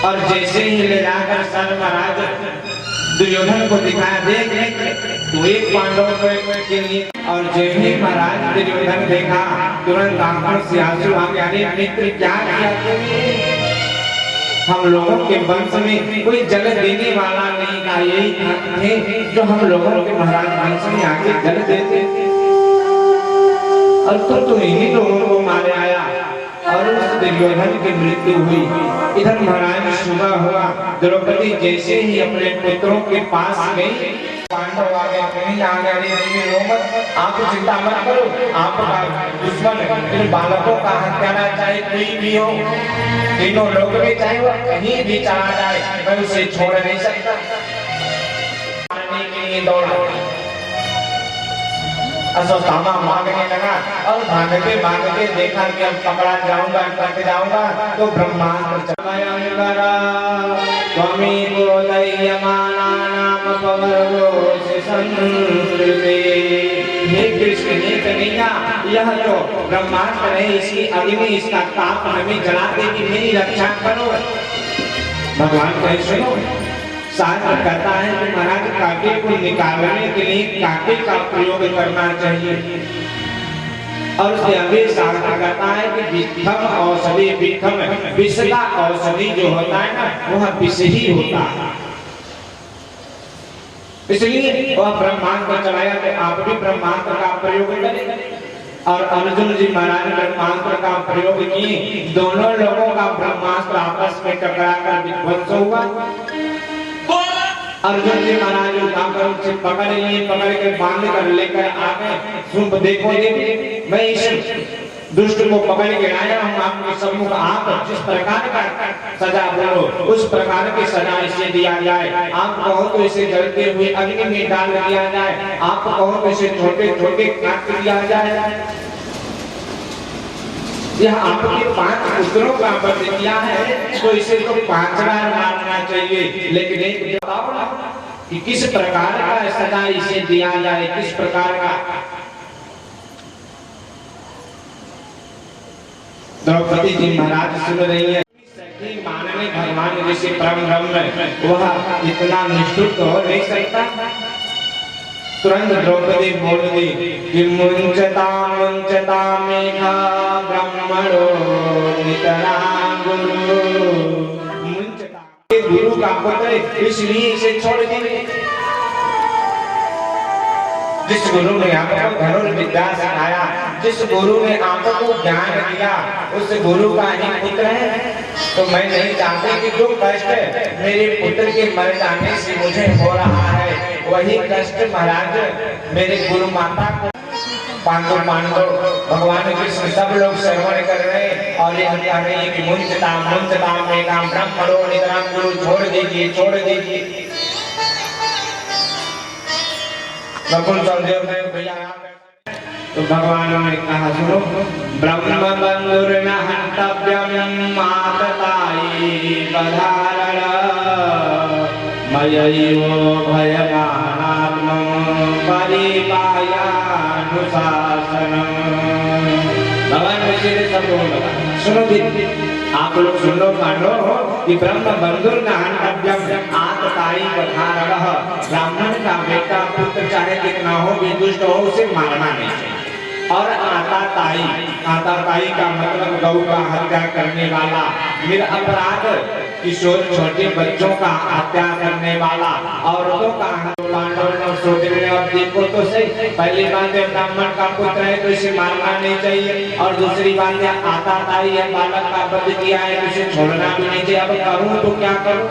और जैसे ही ले जाकर सन महाराज दुर्योधन को दिखाया, देख तो एक पांडव के लिए। और जैसे ही महाराज दुर्योधन देखा तुरंत आंखों से आंसू आ गए। अरे मित्र क्या किया तुमने? हम लोगों के वंश में कोई जल देने वाला नहीं था, यही थे जो हम लोगों के महाराज वंश में आके जल देते थे। और तो इन्हीं लोगों को मारे आया और उस दुर्योधन की मृत्यु हुई। इधर महाराज सुबह हुआ, द्रौपदी जैसे ही अपने पुत्रों के पास गई, पांडव आ गए, कहीं आ गए, रो मत, आप चिंता मत करो, आपका दुश्मन इन बालकों का हत्यारा चाहे कोई भी हो, तीनों लोग भी चाहे वो कहीं भी चला जाए, मैं उसे छोड़ नहीं सकता। मारने के लिए दौड़ा, अश्वत्थामा भागने लगा और भागते देखा कि अब पकड़ा जाऊंगा, कट जाऊंगा, तो ब्रह्मास्त्र चलाया त्वमेव दह्यमानानां पवर्गो संस्कृते। हे कृष्ण हे कन्हैया, यह जो ब्रह्मास्त्र है इसकी अग्नि में इसका ताप हमें जला देगी, मेरी रक्षा करो। भगवान कहे सुनो, शास्त्र कहता है कि महाराज कांटे को निकालने के लिए कांटे का प्रयोग करना चाहिए। और उसके आगे शास्त्र कहता है कि विषम औषधि, विषम विष का औषधि जो होता है ना वह विष ही होता है। इसलिए वह ब्रह्मास्त्र चलाया, तो आप भी ब्रह्मास्त्र का प्रयोग करें। और अर्जुन जी महाराज ब्रह्मास्त्र का प्रयोग किए, दोनों लोगों का ब्रह्मास्त्र आपस में टकराकर विध्वंस हुआ। अर्जुन जी महाराज उठाकर उसे पकड़ लिए, पकड़ के बांध कर लेकर आ गए। शुंभ देखो ये मैं इस दुष्ट को पकड़ के आया हूँ आपके सम्मुख, आप जिस प्रकार का सजा बोलो उस प्रकार की सजा इसे दिया जाए। आप कहो तो इसे जलते हुए अग्नि में डाल दिया जाए, आप कहो तो इसे छोटे छोटे काट दिया जाए। यह आपके 5 पुत्रों का वध किया है, तो इसे तो 5 बार मारना चाहिए। लेकिन एक बताओ ना कि किस प्रकार का सजा इसे दिया जाए, किस प्रकार का। द्रौपदी जी महाराज सुन रही है, मानने भगवान जैसे परम ब्रह्म वह इतना निष्ठुर तो हो नहीं सकता। तुरंत द्रौपदी बोल दी कि मुंचता मुंचता मेघा ब्रह्मणो नितरा गुरु। मुंचता गुरु का पुत्र इसलिए इसे छोड़ दी। जिस गुरु ने आपको धनुर्विद्या सिखाया, जिस गुरु ने आपको ज्ञान दिया, उस गुरु का ही पुत्र है। तो मैं नहीं चाहती कि जो कष्ट मेरे पुत्र के मर जाने से मुझे हो रहा है वही कष्ट महाराज मेरे गुरु माता को। पांडव भगवान कृष्ण सब लोग श्रवण कर रहे हैं और ये कह रहे हैं कि मुंचता मुंचता मेघा ब्रह्मणो नितरा गुरु, छोड़ दीजिए छोड़ दीजिए। नकुल सहदेव भैया तो भगवान ने कहा सुनो, ब्रह्म बंधुर न हन्तव्यं मातताई बधारण मयैवो भयमानात्मं परिपायानुशासनम्। भगवान ऋषि ने सब बोला सुनो भी, आप लोग सुन लो पांडव कि ब्रह्म बंधुर न हन्तव्यं आतताई बधारण, ब्राह्मण का बेटा पुत्र चाहे कितना हो भी दुष्ट हो उसे मारना नहीं चाहिए। और आताताई, आताताई का मतलब गौ का हत्या करने वाला, निरपराध किशोर छोटे बच्चों का हत्या करने वाला, औरतों का। पांडव सोचने अब देखो तो सही, पहली बात है ब्राह्मण का पुत्र है तो इसे मारना नहीं चाहिए, और दूसरी बात है आताताई है, बालक का वध किया है तो इसे छोड़ना भी नहीं चाहिए। अब करूं तो क्या करूं?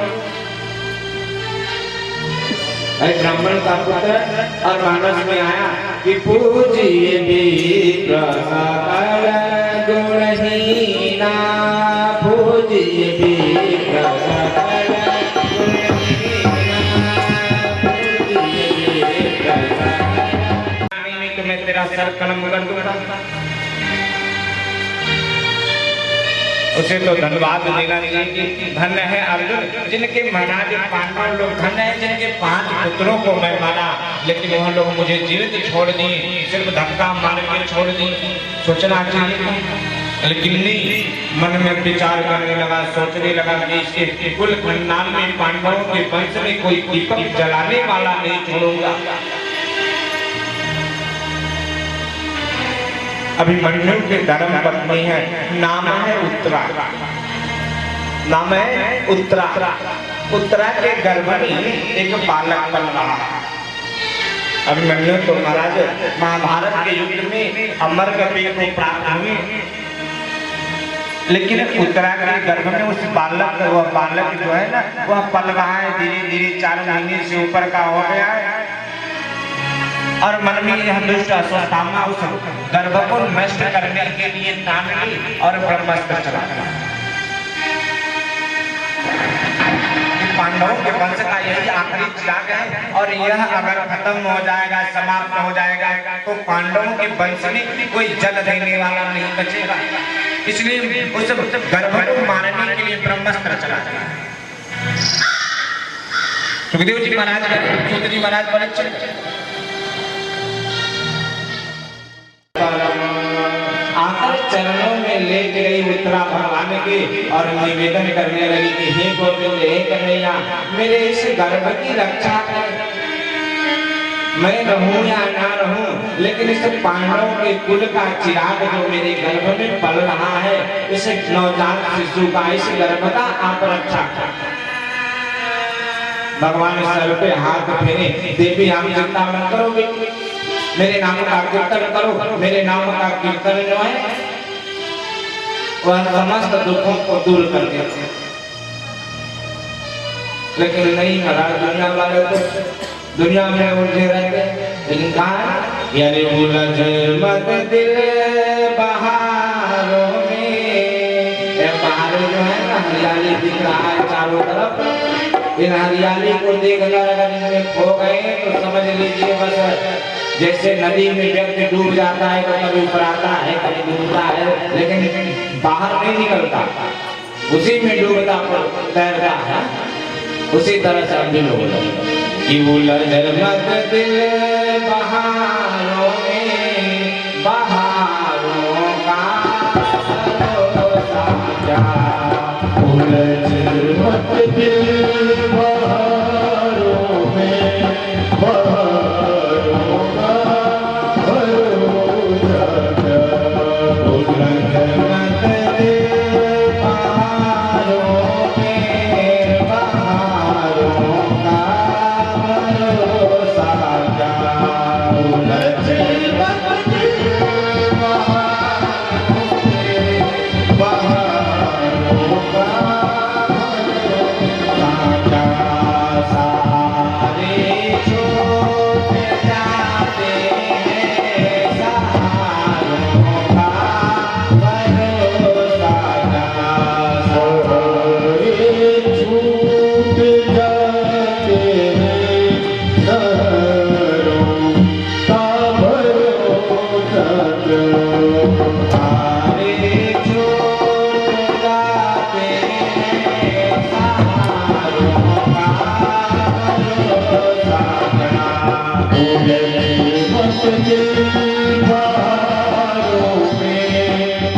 ब्राह्मण का पुत्र और मानस में आया कि पूजिए विप्र सकल गुणहीना, पूजिए विप्र सकल गुणहीना, पूजिए विप्र सकल। तो मैं तेरा सर कलम कर दूंगा। उसे तो धन्यवाद देना चाहिए। धन्य है अर्जुन जिनके महाराज पांडव लोग, धन्य है जिनके 5 पुत्रों को मैं मारा, लेकिन वह लोग मुझे जीवित छोड़ दिए, सिर्फ धक्का मार के छोड़ दिए। सोचना चाहिए लेकिन नहीं, मन में विचार करने लगा, सोचने लगा कि इसके कुल खानदान में, पांडवों के वंश में कोई दीपक जलाने वाला नहीं छोड़ूंगा। अभिमन्यु के धर्म पत्नी है, नाम है उत्तरा, नाम है उत्तरा। उत्तरा के गर्भ में एक बालक पल रहा। अभिमन्यु तो महाराज महाभारत के युद्ध में अमर गति को प्राप्त हुए, लेकिन उत्तरा के गर्भ में उस बालक, वह बालक जो है ना, वह पल रहा है, धीरे धीरे 4 महीने से ऊपर का हो गया है। और मन में यह दुष्ट अश्वत्थामा उस गर्भ को नष्ट करने के लिए ठान ली और ब्रह्मास्त्र चला दिया। पांडवों के वंश का यही आखिरी चिराग है, और यह अगर खत्म हो जाएगा, समाप्त हो जाएगा, तो पांडवों के वंश में कोई जल देने वाला नहीं बचेगा। इसलिए उस गर्भ को मारने के लिए ब्रह्मास्त्र चला दिया। सुखदेव जी महाराज, सूत जी महाराज परीक्षित आकर चरणों में लेट गई उत्तरा भगवान के और निवेदन करने लगी कि हे गोविंद, हे कन्हैया, मेरे इस गर्भ की रक्षा कर। मैं रहूं या ना रहूं, लेकिन इस पांडवों के कुल का चिराग जो मेरे गर्भ में पल रहा है, इस नवजात शिशु का, इस गर्भ का आप रक्षा कर। भगवान सर पे हाथ फेरे, देवी आप चिंता मत करोगे, मेरे नाम का कीर्तन करो। मेरे नाम का कीर्तन जो है वह समस्त दुखों को दूर कर देते हैं। लेकिन नहीं महाराज, दुनिया वाले तो दुनिया में उलझे रहते हैं। लेकिन कहा यानी उलझ मत दिल बहारों में, बहार जो है ना, हरियाली दिख रहा है चारों तरफ। इन हरियाली को देखकर अगर इनमें खो गए तो समझ लीजिए बस जैसे नदी में व्यक्ति डूब जाता है तो कभी ऊपर आता है, कभी डूबता है, लेकिन बाहर नहीं निकलता, उसी में डूबता तैरता है। उसी तरह से हम भी लोग मत दिल बहारों में, बहारों का भरोसा क्या, उलझ मत दिल बहारों में, बहारों का भरोसा क्या, उलझ मत दिल बहारों में, बहारों का भरोसा क्या, उलझ मत दिल बहारों में, बहारों का भरोसा क्या। सारे छूट जाते हैं, सहारों का भरोसा क्या, सारे छूट जाते हैं, सहारों का भरोसा क्या, सारे छूट जाते हैं, सहारों का भरोसा क्या, उलझ मत दिल बहारों में,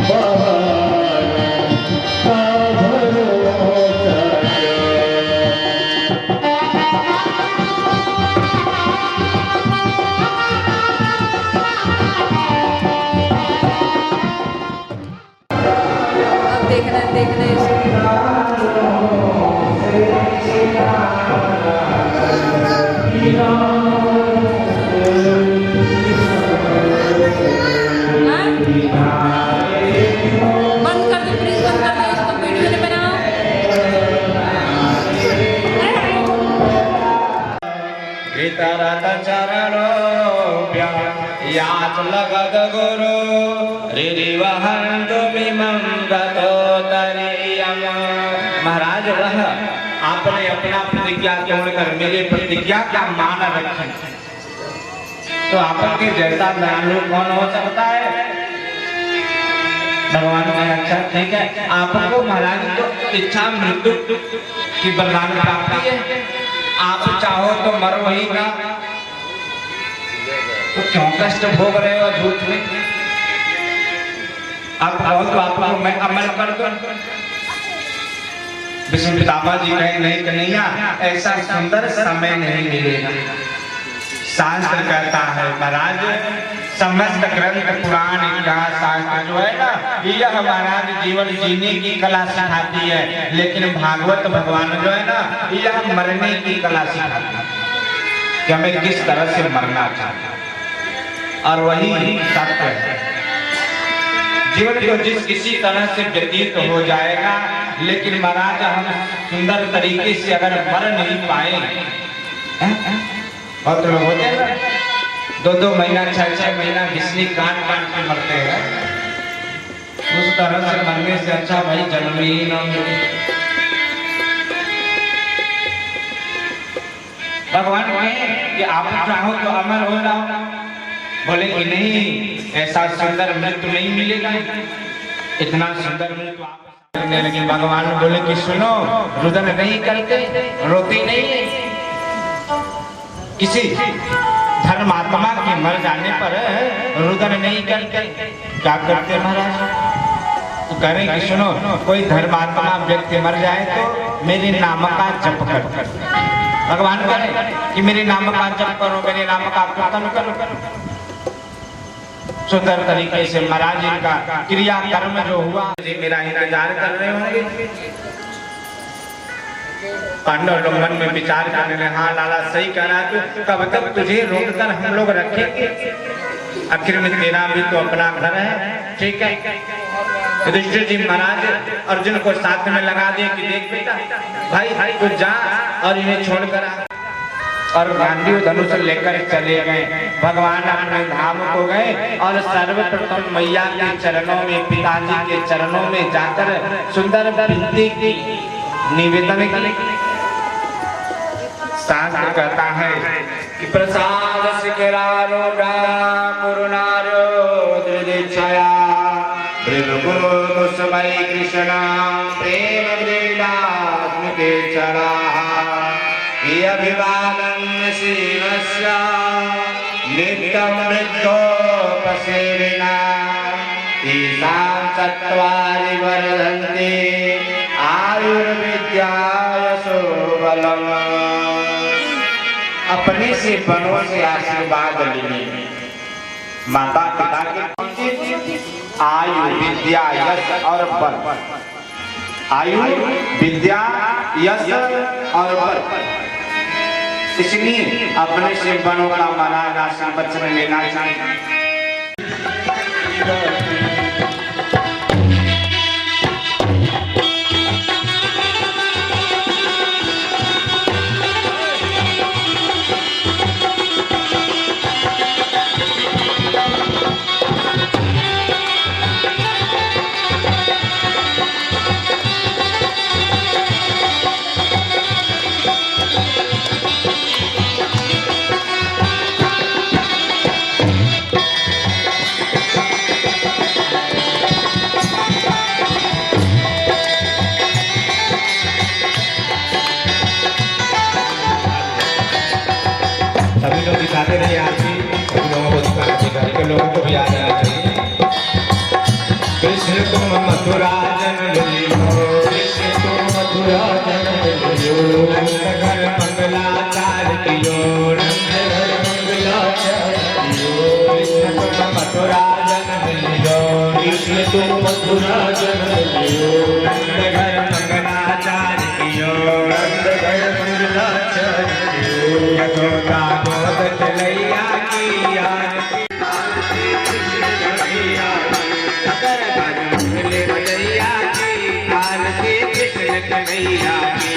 बहारों का भरोसा क्या। अब देखना इसको। हाँ? बंद कर दो प्लीज, बंद कर दो इसको, वीडियो नहीं बनाओ। गीतारथ चरणोभ्या याच लगद गुरु रिरिवहन्तु मिमं गतोत्तरीयम्। महाराज वह आपने अपना प्रतिज्ञा तोड़कर मेरे प्रतिज्ञा का मान रखा, तो आपके जैसा दयालु कौन हो सकता है। भगवान ने अच्छा ठीक है, आपको महाराज तो इच्छा मृत्यु की वरदान प्राप्ति है, आप चाहो तो मरो ही ना, तो क्यों कष्ट भोग रहे हो झूठ में। आप कहो तो आपको मैं अमल कर दूं। विष्णु पितामह जी कहे नहीं कन्हैया, ऐसा सुंदर समय नहीं मिलेगा। शास्त्र कहता है महाराज, समस्त ग्रंथ पुराण इतिहास शास्त्र जो है ना, यह महाराज जीवन जीने की कला सिखाती है, लेकिन भागवत भगवान जो है ना, यह मरने की कला सिखाती है कि हमें किस तरह से मरना चाहिए। और वही सत्य है। जीवन को जिस किसी तरह से व्यतीत हो जाएगा, लेकिन महाराज हम सुंदर तरीके से अगर मर नहीं पाए, बहुत लोग होते हैं 2-2 महीना 6-6 महीना बिजली काट के मरते हैं, उस तरह से मरने से अच्छा भाई जन्म ही न मिले। भगवान कहे कि आप चाहो तो अमर हो जाओ, बोले कि नहीं, ऐसा सुंदर मृत्यु नहीं मिलेगा, इतना सुंदर मृत्यु आप करने लगे। भगवान बोले कि सुनो, रुदन नहीं करते, रोते नहीं। किसी धर्मात्मा के मर जाने पर रुदन नहीं करते, क्या करते महाराज? तो कह रहे कि सुनो, कोई धर्मात्मा व्यक्ति मर जाए तो मेरे नाम का जप कर। भगवान कह रहे कि मेरे नाम का जप करो, मेरे नाम का कीर्तन करो। सुंदर तरीके से महाराज इनका क्रिया कर्म जो हुआ, मेरा इंतजार कर रहे होंगे। पांडव लोग मन में विचार करने लगे, हाँ लाला सही कह रहा है, तू कब तक तुझे रोककर हम लोग रखेंगे? आखिर में तेरा भी तो अपना घर है, ठीक है। युधिष्ठिर जी महाराज अर्जुन को साथ में लगा दिए कि देख बेटा भाई तू जा और इन्हें छोड़कर आ। और गांधी धनुष लेकर चले गए। भगवान अपने धाम को गए और सर्वप्रथम मैया के चरणों में, पिताजी के चरणों में जाकर सुंदर विनती की, निवेदन की। शास्त्र कहता है कि प्रसाद शिखरारूढ़ा पुरुनारो दृदिच्छया मृदुकुसुमयी कृष्णा प्रेम वृंदास्मिते चराः अभिवादन शिवस्य नित्यं मृत्योपसेविना तेषां चत्वारि वर्धन्ते आयुर्विद्या यशो बलम्। अपने से बड़ों से आशीर्वाद लेने, माता पिता के आयु विद्या यश और बल, आयु विद्या यश और बल, इसलिए अपने से बड़ों का मनाना वचन लेना चाहिए। सभी लोग दिखाते रहिए आरती, सभी लोगों को दिखाते, घर के लोगों को भी आ जाना चाहिए। कृष्ण तुम मथुरा जननी हो, कृष्ण तुम मथुरा जननी हो, नंदघर मंगलाचार कियो, नंदघर मंगलाचार कियो। कृष्ण तुम मथुरा जननी हो, कृष्ण तुम मथुरा जननी हो, नंदघर मंगलाचार कियो, नंदघर मंगलाचार कियो। यशोदा चलैया की आरती, कृष्ण कन्हैया की।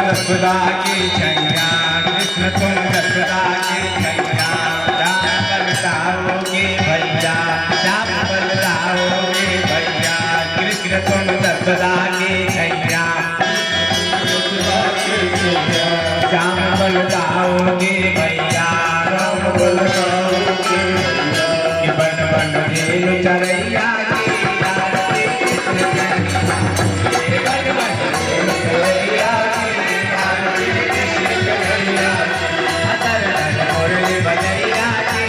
यशोदा की छैया, कृष्ण तुम यशोदा की छैया, श्याम बलदाओगे भैया, श्याम बलदाओगे भैया, कृष्ण तुम यशोदा की छैया। श्याम बलदाऊंगी मैया राम बलदाऊंगी कि बन बन रेणु चरैया की आरती कृष्ण कन्हैया बन बन रेणु चरैया की आरती कृष्ण कन्हैया अतर धन मुरली बजैया की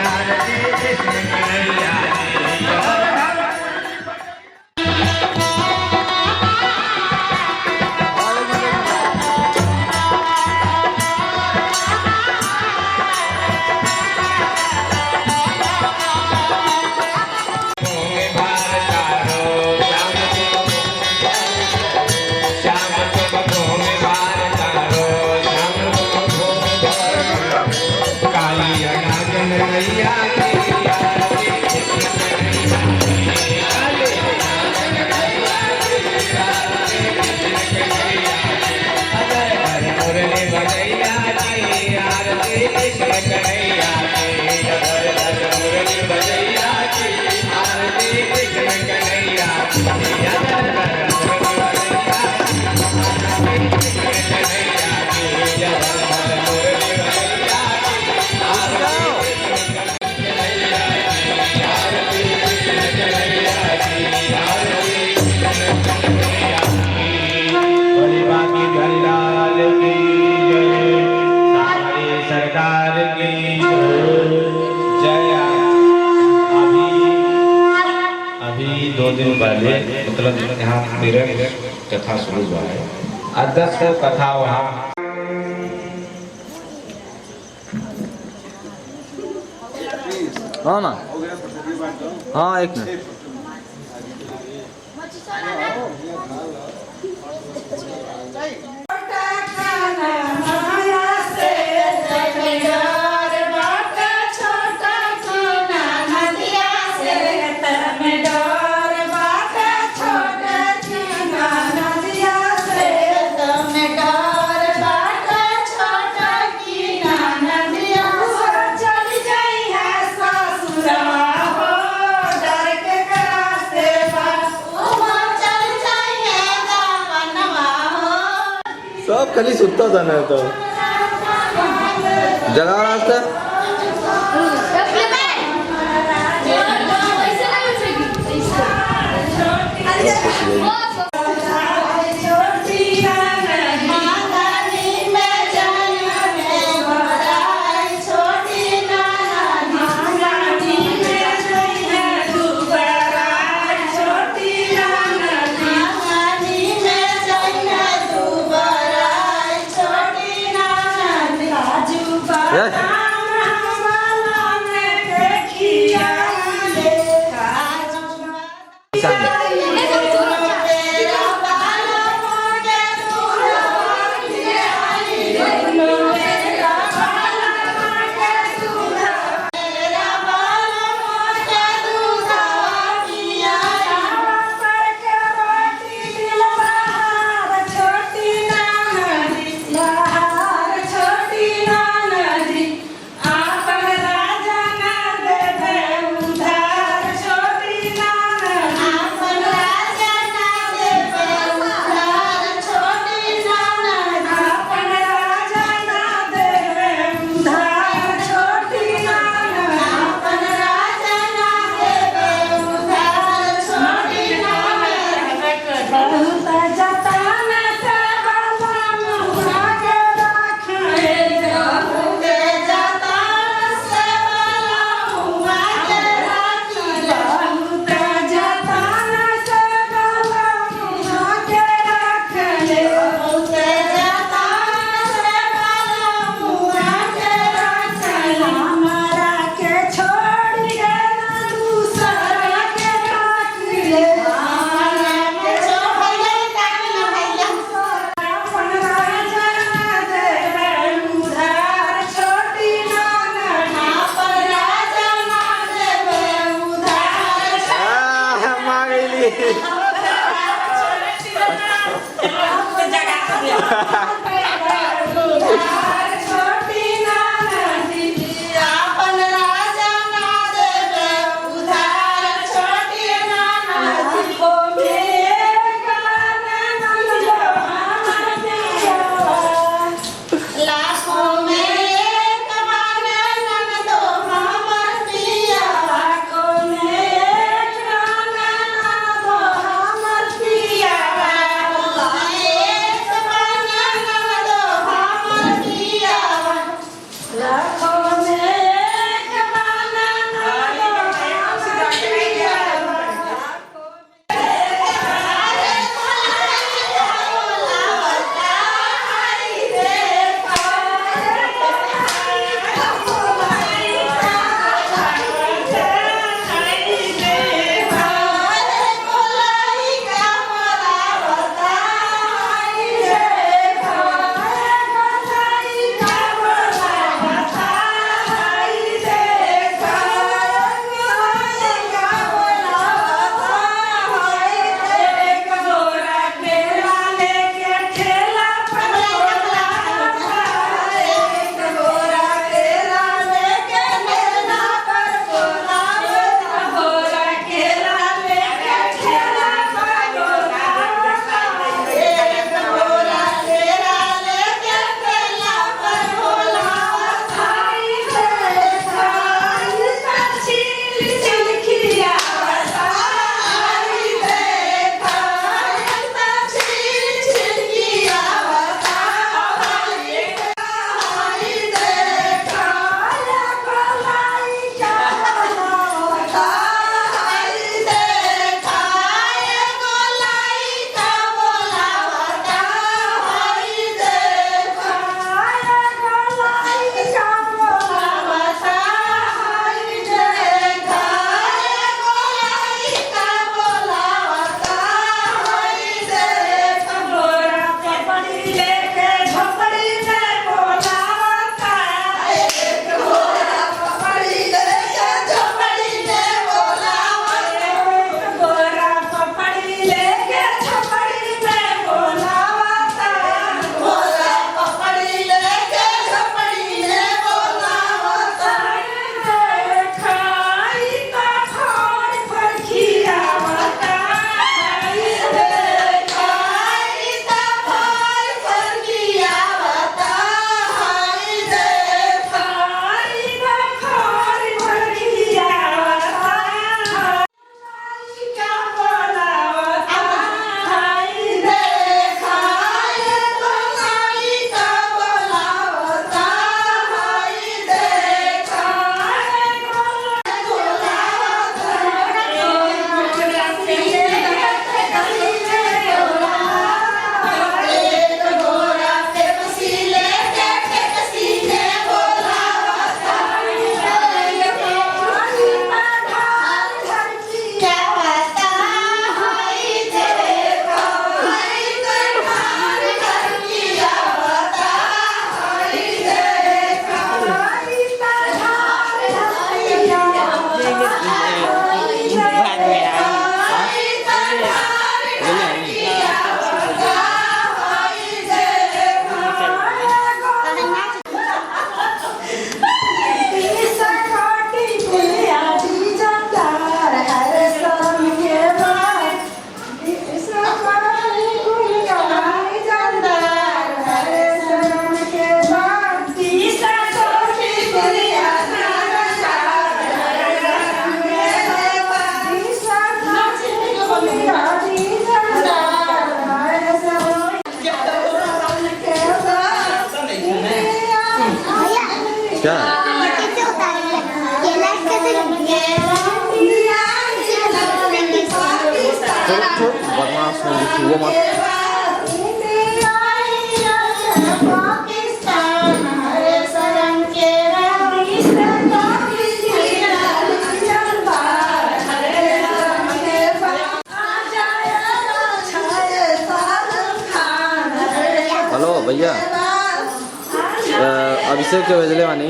आरती कृष्ण कन्हैया पहले मतलब यहाँ मेरे कथा शुरू हुआ है आज 10 कथा वहाँ हाँ ना हाँ एक मिनट सब खाली सुत्ता था ना तो जगा रास्ता क्या है? कैसे होता है ये लाइट कैसे लगती है? छोड़ बदमाश नहीं लिखी वो मत। हेलो भैया अभिषेक के भेजले वानी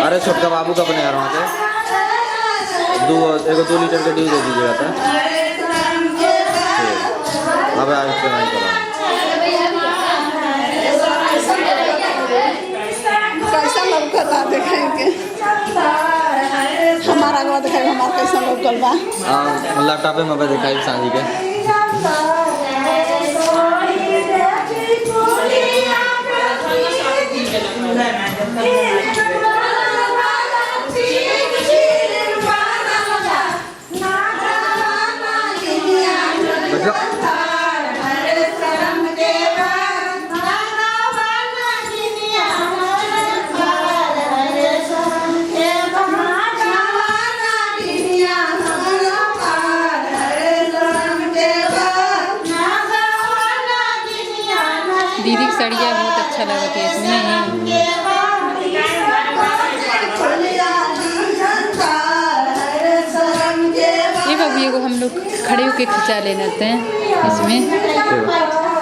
अरे छोटका बाबू का अपने यार वहाँ के एगो 2 लीटर के ड्यू दे दीजिएगा था। अब आज पेमेंट करो। कैसा लौकल बा देखेंगे हमारा गवा देखेंगे हमारा कैसा लौकल बा। लैपटॉप में मैं दिखाई सांझी के दीदी की सड़िया बहुत अच्छा लगती है इसमें ये बबी को हम लोग खड़े होके खिंचा ले लेते हैं इसमें।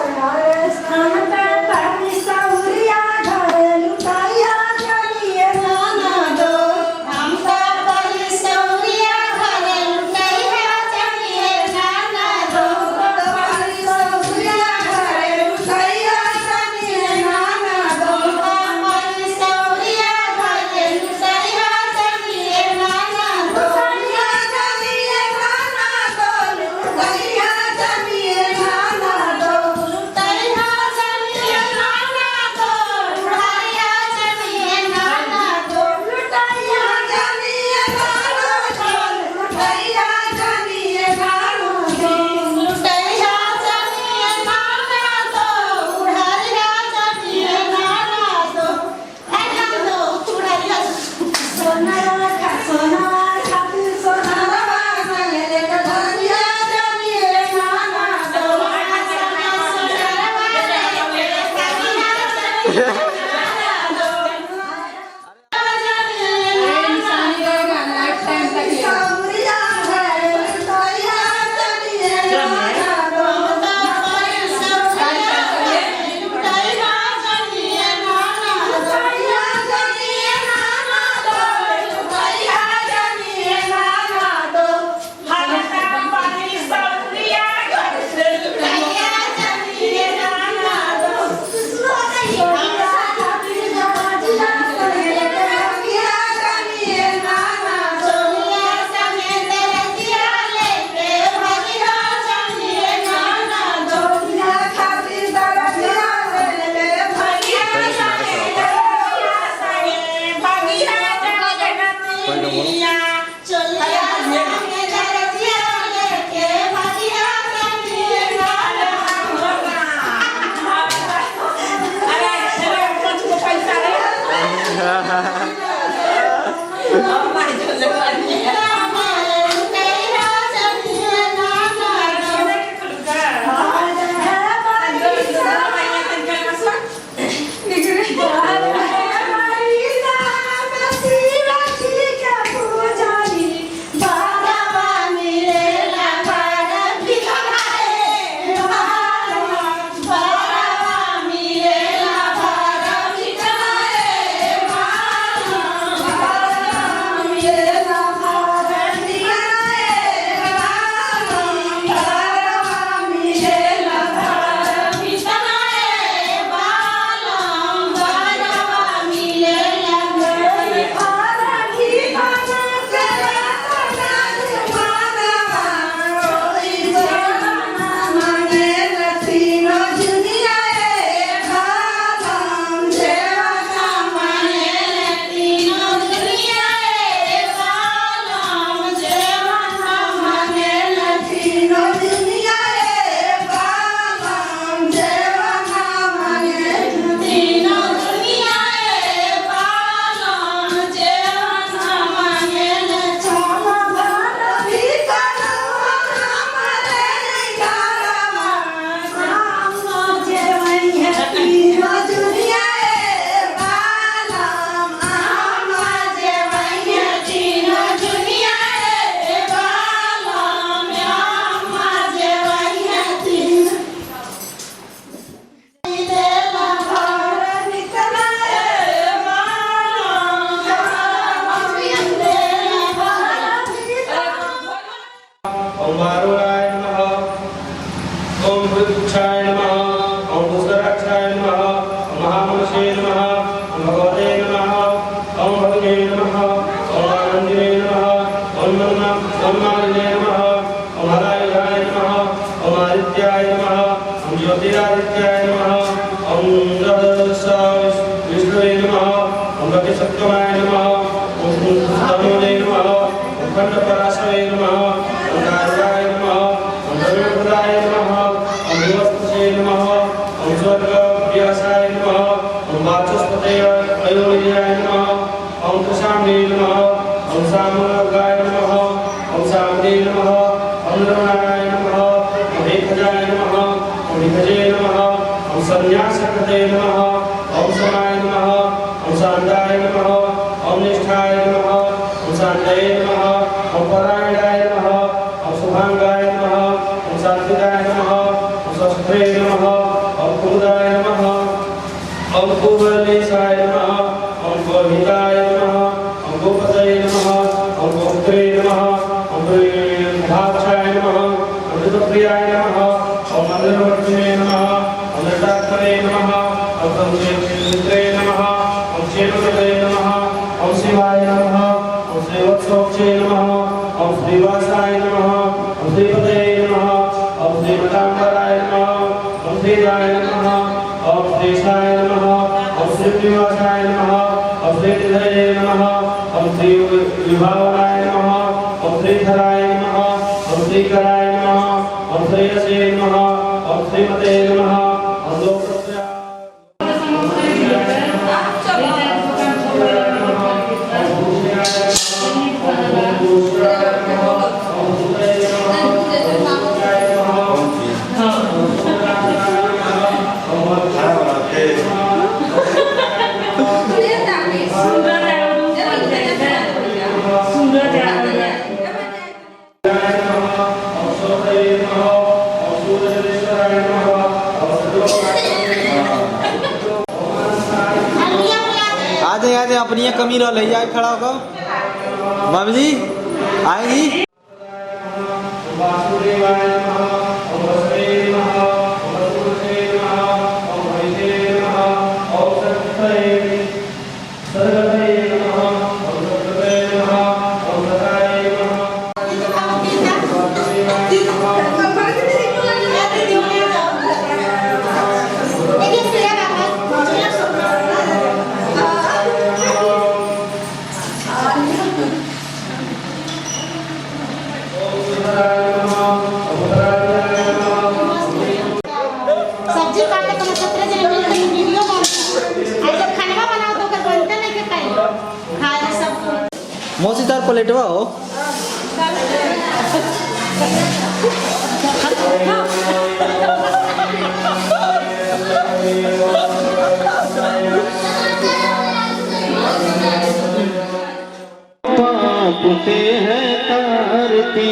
महाशे नमः ओम भगवते नमः ओम भगवे नमः ओम आनंदिने नमः ओम मालिने नमः ओम हरायुधाय नमः ओम आदित्याय नमः ओम ज्योतिरादित्याय नमः ओम विष्णुवे नमः ओम भगसप्तमाय नमः ओम तमोने नमः ओम खंडपराशवे नमः ओम नारायणाय नमः ओम रविप्रदाय नमः ओम देवस्पते नमः ओम स्वर्गव्यासाय नमः ओम वाचस्पते अयोनिजाय नमः ओम कुशाम्ने नमः ओम सामगाय नमः ओम सामने नमः ओम रमणाय नमः ओम एकजाय नमः ओम विभजे नमः ओम संन्यासकृते नमः ओम समाय नमः ओम शान्ताय नमः ओम निष्ठाय नमः ओम शान्तये नमः ओम परायणाय नमः ओम शुभांगाय नमः ओम शान्तिदाय नमः ओम स्वस्थे नमः ओम कुमुदाय नमः ओम कुवलेशाय नमः ओम गोहिताय नमः ओम गोपतये नमः ओम गोपुत्रे नमः ओम भाक्षाय नमः ओम ऋतुप्रियाय नमः ओम मंदिरवर्तिने नमः ओम नटात्मने नमः ओम संक्षेत्रे नमः ओम क्षेत्रपते नमः ओम शिवाय नमः ओम श्रीवत्सोक्षे नमः ओम श्रीवासाय नमः ओम श्रीपते नमः ओम श्रीमतांबराय नमः ओम श्रीराय नमः ओम श्रीशाय नमः ओम श्रीनिवासाय नमः ओम श्रीनिधये नमः ओम श्रीविभावनाय नमः ओम श्रीधराय नमः ओम श्रीकराय नमः ओम श्रेयसे नमः ओम श्रीमते नमः ओम लोकस्या आजे अपनी कमी रह ले जाए खड़ा होकर मम्मी जी आएगी वासुदेवाय नमः ओम वसुदेवाय नमः ओम वसुदेवाय नमः ओम हरिते नमः ओम सर्वते नमः ओम सर्वते नमः ओम सताय नमः सब्जी काटे तो मतलब वीडियो कॉल और जब खाना बनाओ तो कर बनते नहीं के खाए सब मौसी तार प्लेटवा हो पापुते हैं तारती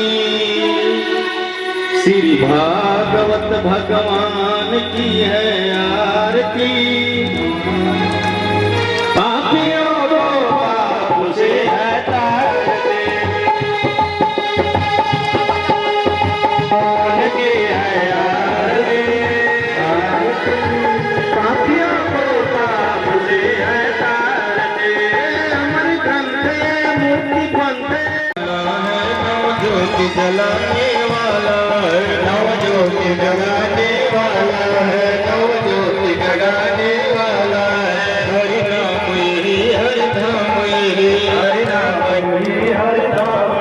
श्री भागवत भगवान की है आरती पापियों को पाप से है तारती कौन की है आरती पापियों को पाप से है तारती अमर ग्रंथ मूर्ति पंथ ज्योति जलाने वाला है नव ज्योति जगाने वाला है नव ज्योति जगाने वाला है हरि नाम हरि धाम हरि नाम हरि धाम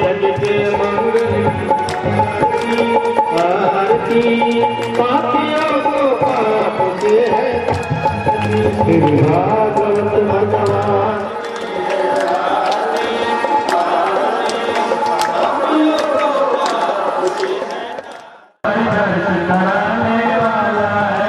जगते मंगल आरती पापियों को पाप से है भागवत भगवान बनाने वाला है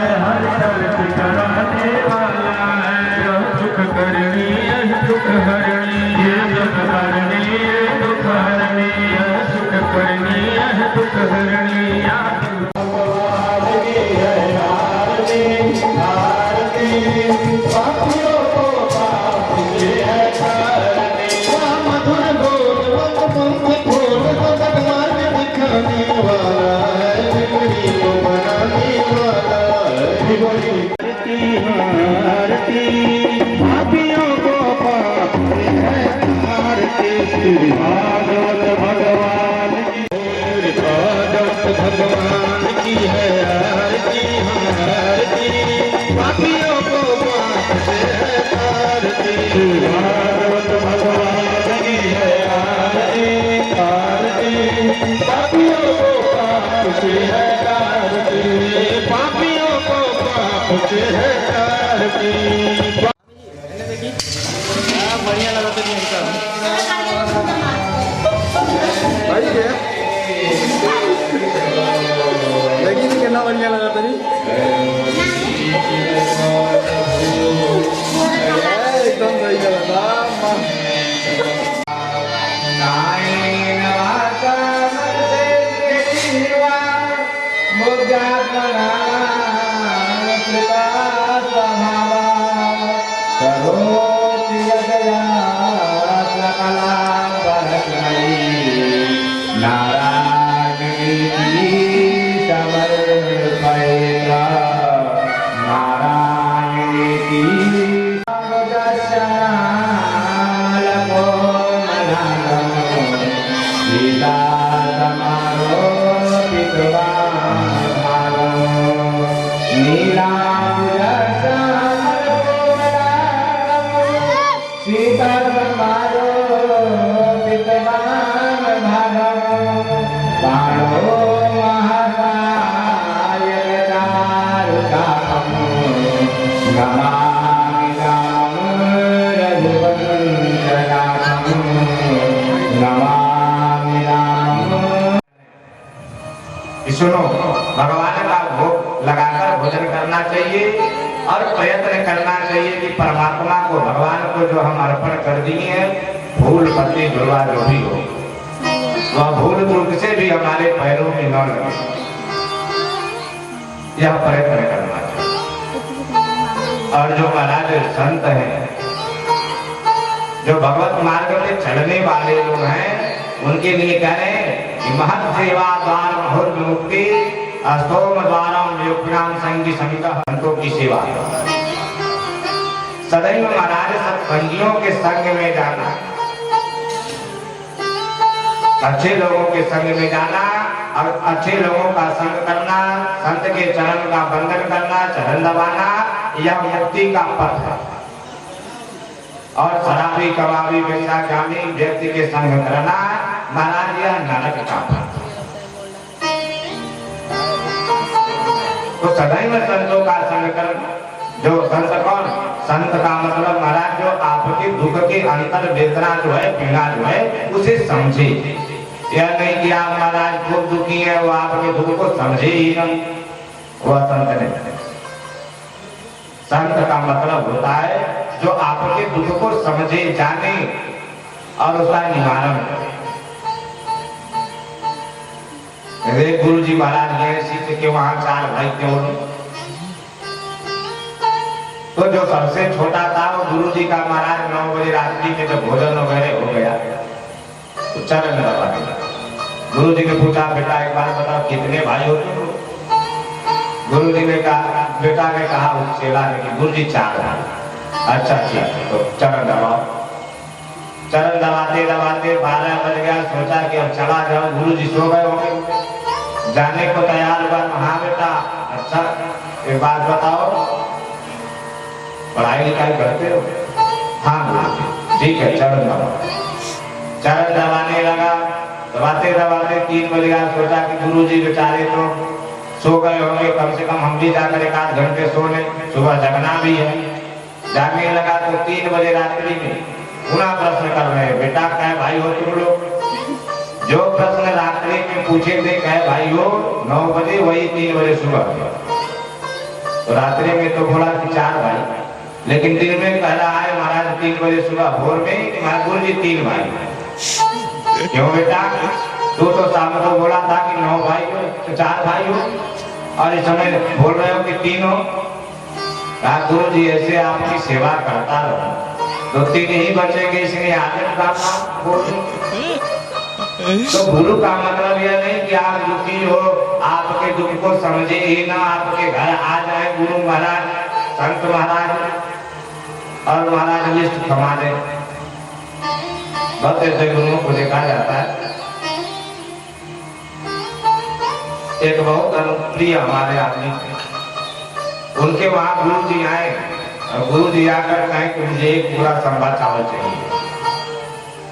आरती पापियों को पाप से है आरती भागवत भगवान की भागवत भगवान की है आरती आरती पापियों को पाप से है आरती भागवत भगवान की है आरती आरती पापियों को पाप से है आरती पापियों को पाप से है आरती बढ़िया लगा तो नहीं इनका भाई क्या लेकिन कितना बढ़िया लगा तरी एकदम सही लगा था सुनो, भगवान का भोग लगाकर भोजन करना चाहिए और प्रयत्न करना चाहिए कि परमात्मा को भगवान को जो हम अर्पण कर दिए हैं फूल पत्ती दुर्वा जो भी हो वह भूल चूक से भी हमारे पैरों में न लगे, यह प्रयत्न करना चाहिए। और जो महाराज संत हैं जो भगवत मार्ग में चलने वाले लोग हैं उनके लिए कह रहे हैं महत सेवा द्वार महुर मुक्ति अस्तोम द्वारम योगनाम संगी समिता संतों की सेवा सदैव महाराज सत्संगियों के संग में जाना, अच्छे लोगों के संग में जाना और अच्छे लोगों का संग करना, संत के चरण का बंधन करना, चरण दबाना, यह मुक्ति का पथ है। और शराबी कबाबी बेचागामी व्यक्ति के संग करना महाराज यह नरक का पथ। तो सदैव संतों का संग करना, जो संत कौन? संत का मतलब महाराज जो आपके दुख के अंतर वेदना जो है पीड़ा जो है उसे समझे। यह नहीं कि आप महाराज खूब दुखी है वो आपके दुख को समझे ही नहीं, वह संत नहीं। संत का मतलब होता है जो आपके दुख को समझे जाने और उसका निवारण करे। गुरु जी महाराज गए सीते के वहां 4 भाई थे तो जो सबसे छोटा था वो गुरु जी का महाराज 9 बजे रात्रि में जब भोजन वगैरह हो गया तो चरण दबा दिया। गुरु जी ने पूछा बेटा एक बार बताओ कितने भाई हो तुम? गुरु जी ने कहा बेटा ने कहा उस चेला ने कि गुरु जी 4 भाई। अच्छा ठीक तो चरण दबाओ। चरण दबाते दबाते 12 बज गया, सोचा कि अब चला जाओ, गुरु जी सो गए होंगे। जाने को तैयार हुआ, हाँ बेटा अच्छा एक बात बताओ पढ़ाई लिखाई करते हो? हाँ ठीक है चरण दबाओ। चरण दबाने लगा, दबाते दबाते 3 बज गया, सोचा कि गुरु जी बेचारे तो सो गए होंगे, कम से कम हम भी जाकर 1 आध घंटे सो लें, सुबह जगना भी है। जागने लगा तो 3 बजे रात्रि में पुनः प्रश्न कर रहे हैं बेटा कहे भाई हो तुम लोग? जो प्रश्न रात्रि में पूछे थे कहे भाई हो 9 बजे वही 3 बजे सुबह। तो रात्रि में तो बोला कि 4 भाई, लेकिन दिन में कह रहा है महाराज 3 बजे सुबह भोर में गुरु जी 3 भाई। क्यों बेटा? तू तो शाम को बोला था कि 9 भाई हो तो 4 भाई हो और इस समय बोल रहे हो कि 3 हो। कहा गुरु जी ऐसे आपकी सेवा करता रहो तो 3 ही बचेंगे, इसलिए आगे का तो गुरु का मतलब यह नहीं कि आप दुखी हो आपके दुख को समझे ही ना, आपके घर आ जाए गुरु महाराज संत महाराज और महाराज लिस्ट थमा दे। बहुत ऐसे गुरुओं को देखा जाता है। एक बहुत अनुप्रिय हमारे आदमी थे, उनके वहां गुरु जी आए और गुरु जी आकर कहें कि मुझे एक पूरा संभा चावल चाहिए।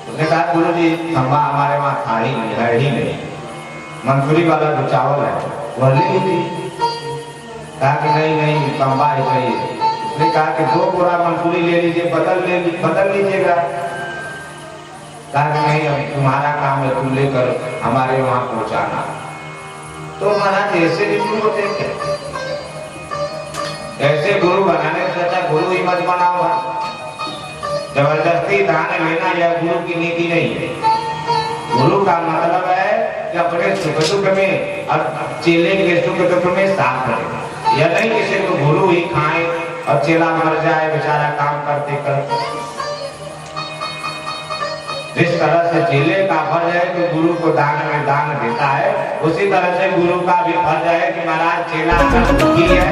उसने कहा गुरु जी संभा हमारे वहां था ही नहीं, है ही नहीं, मंसूरी वाला जो चावल है वह ले लीजिए। कहा कि नहीं नहीं संभा ही चाहिए। उसने कहा कि 2 पूरा मंसूरी ले लीजिए, बदल लीजिएगा। कहा कि नहीं अब तुम्हारा काम है, तुम लेकर हमारे वहां पहुंचाना। तो महाराज ऐसे भी गुरु होते थे, ऐसे गुरु बनाने से अच्छा गुरु ही मत बनाओ। जबरदस्ती दान लेना यह गुरु की नीति नहीं है। गुरु का मतलब है कि अपने सुख दुख में और चेले के सुख दुख में साथ रहे। यह नहीं कि सिर्फ गुरु ही खाए और चेला मर जाए बेचारा काम करते करते। जिस तरह से चेले का फर्ज है कि गुरु को दान में दान देता है, उसी तरह से गुरु का भी फर्ज है कि महाराज चेला अगर दुखी है